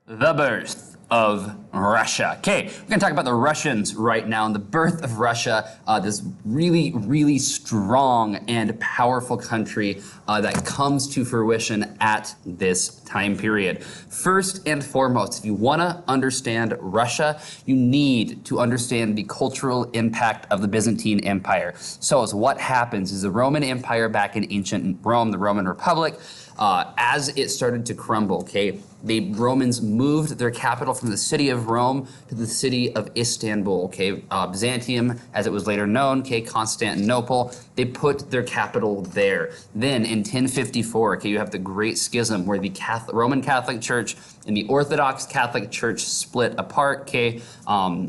The birth of Russia. Okay, we're going to talk about the Russians right now and the birth of Russia, this really, really strong and powerful country that comes to fruition at this time period. First and foremost, if you want to understand Russia, you need to understand the cultural impact of the Byzantine Empire. So what happens is the Roman Empire back in ancient Rome, the Roman Republic, as it started to crumble, okay, the Romans moved their capital from the city of Rome to the city of Istanbul, okay, Byzantium, as it was later known, okay, Constantinople, they put their capital there. Then in 1054, okay, you have the Great Schism where the Roman Catholic Church and the Orthodox Catholic Church split apart, okay,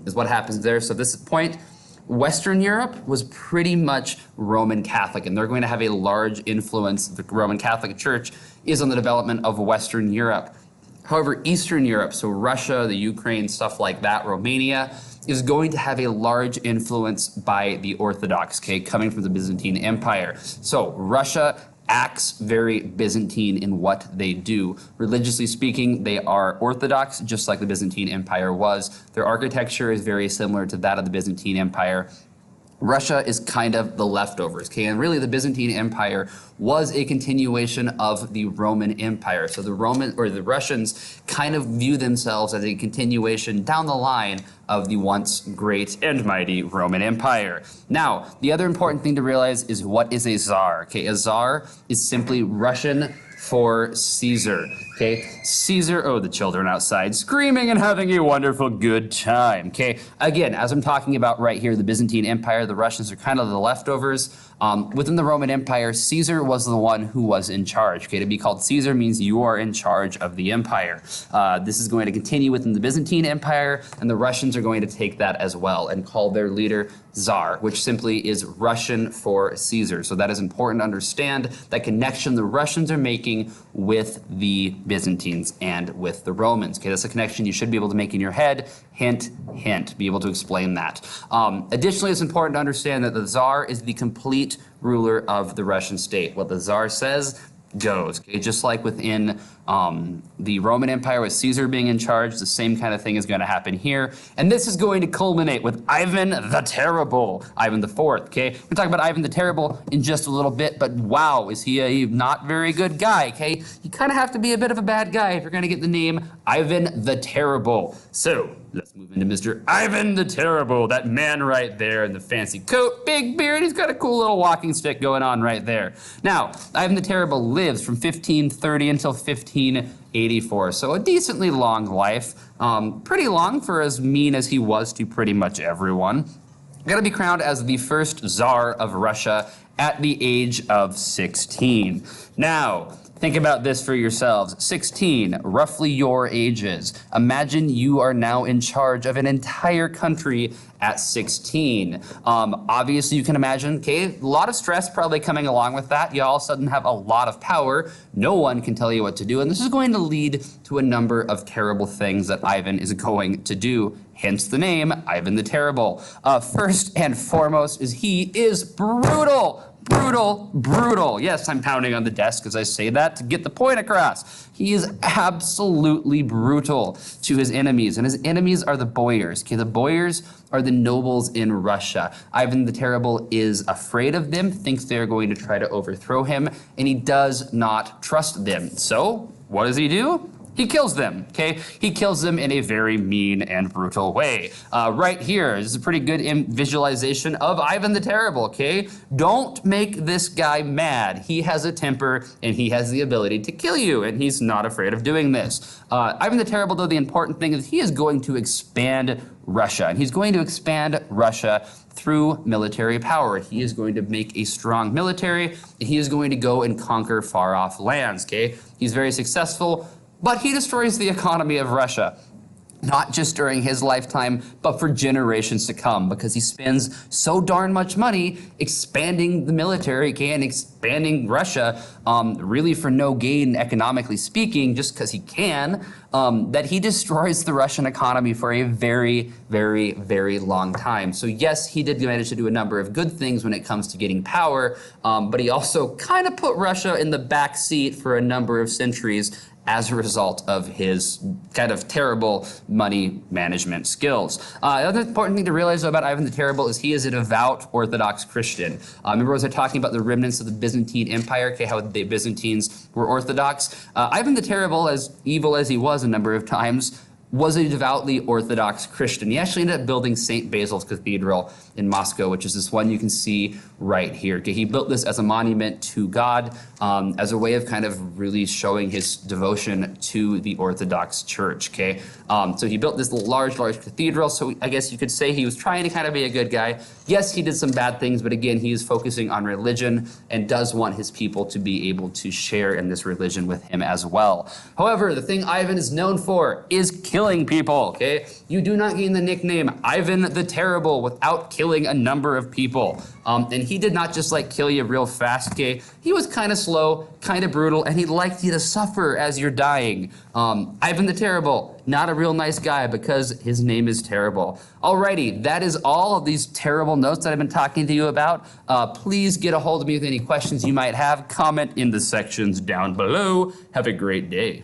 is what happens there. So this point, Western Europe was pretty much Roman Catholic, and they're going to have a large influence. The Roman Catholic Church is on the development of Western Europe. However, Eastern Europe, so Russia, the Ukraine, stuff like that, Romania, is going to have a large influence by the Orthodox, okay, coming from the Byzantine Empire. So Russia acts very Byzantine in what they do. Religiously speaking, they are Orthodox, just like the Byzantine Empire was. Their architecture is very similar to that of the Byzantine Empire. Russia is kind of the leftovers, okay? And really the Byzantine Empire was a continuation of the Roman Empire. So the Russians kind of view themselves as a continuation down the line of the once great and mighty Roman Empire. Now, the other important thing to realize is what is a czar, okay? A czar is simply Russian for Caesar, okay? Caesar, oh, the children outside screaming and having a wonderful good time, okay? Again, as I'm talking about right here, the Byzantine Empire, the Russians are kind of the leftovers. Within the Roman Empire, Caesar was the one who was in charge, okay? To be called Caesar means you are in charge of the empire. This is going to continue within the Byzantine Empire, and the Russians are going to take that as well and call their leader Tsar, which simply is Russian for Caesar. So that is important to understand that connection the Russians are making with the Byzantines and with the Romans. Okay, that's a connection you should be able to make in your head. Hint, hint, be able to explain that. Additionally, it's important to understand that the Tsar is the complete ruler of the Russian state. What the Tsar says goes. Okay, just like within the Roman Empire with Caesar being in charge, the same kind of thing is going to happen here. And this is going to culminate with Ivan the Terrible, Ivan the Fourth, okay? We're going to talk about Ivan the Terrible in just a little bit, but wow, is he a not very good guy, okay? You kind of have to be a bit of a bad guy if you're going to get the name Ivan the Terrible. So, let's move into Mr. Ivan the Terrible, that man right there in the fancy coat, big beard, he's got a cool little walking stick going on right there. Now, Ivan the Terrible lives from 1530 until 1584, so a decently long life, pretty long for as mean as he was to pretty much everyone. Going to be crowned as the first Tsar of Russia at the age of 16. Now, think about this for yourselves. 16, roughly your ages. Imagine you are now in charge of an entire country at 16. Obviously, you can imagine, okay, a lot of stress probably coming along with that. You all of a sudden have a lot of power. No one can tell you what to do, and this is going to lead to a number of terrible things that Ivan is going to do. Hence the name, Ivan the Terrible. First and foremost is he is brutal. Brutal, brutal. Yes, I'm pounding on the desk as I say that to get the point across. He is absolutely brutal to his enemies, and his enemies are the boyars. Okay, the boyars are the nobles in Russia. Ivan the Terrible is afraid of them, thinks they're going to try to overthrow him, and he does not trust them. So, what does he do? He kills them, okay? He kills them in a very mean and brutal way. Right here is a pretty good visualization of Ivan the Terrible, okay? Don't make this guy mad. He has a temper, and he has the ability to kill you, and he's not afraid of doing this. Ivan the Terrible, though, the important thing is he is going to expand Russia, and he's going to expand Russia through military power. He is going to make a strong military, and he is going to go and conquer far-off lands, okay? He's very successful, but he destroys the economy of Russia, not just during his lifetime, but for generations to come, because he spends so darn much money expanding the military and expanding Russia, really for no gain economically speaking, just because he can, that he destroys the Russian economy for a very, very, very long time. So yes, he did manage to do a number of good things when it comes to getting power, but he also kind of put Russia in the back seat for a number of centuries as a result of his kind of terrible money management skills. Another important thing to realize about Ivan the Terrible is he is a devout Orthodox Christian. Remember, as I was talking about the remnants of the Byzantine Empire, okay, how the Byzantines were Orthodox? Ivan the Terrible, as evil as he was a number of times, was a devoutly Orthodox Christian. He actually ended up building St. Basil's Cathedral in Moscow, which is this one you can see right here. Okay, he built this as a monument to God, as a way of kind of really showing his devotion to the Orthodox Church. Okay, so he built this large cathedral. So I guess you could say he was trying to kind of be a good guy. Yes, he did some bad things, but again, he is focusing on religion and does want his people to be able to share in this religion with him as well. However, the thing Ivan is known for is killing people. Okay, you do not gain the nickname Ivan the Terrible without killing a number of people. And he did not just like kill you real fast, okay? He was kind of slow, kind of brutal, and he liked you to suffer as you're dying. Ivan the Terrible, not a real nice guy because his name is Terrible. Alrighty, that is all of these terrible notes that I've been talking to you about. Please get a hold of me with any questions you might have. Comment in the sections down below. Have a great day.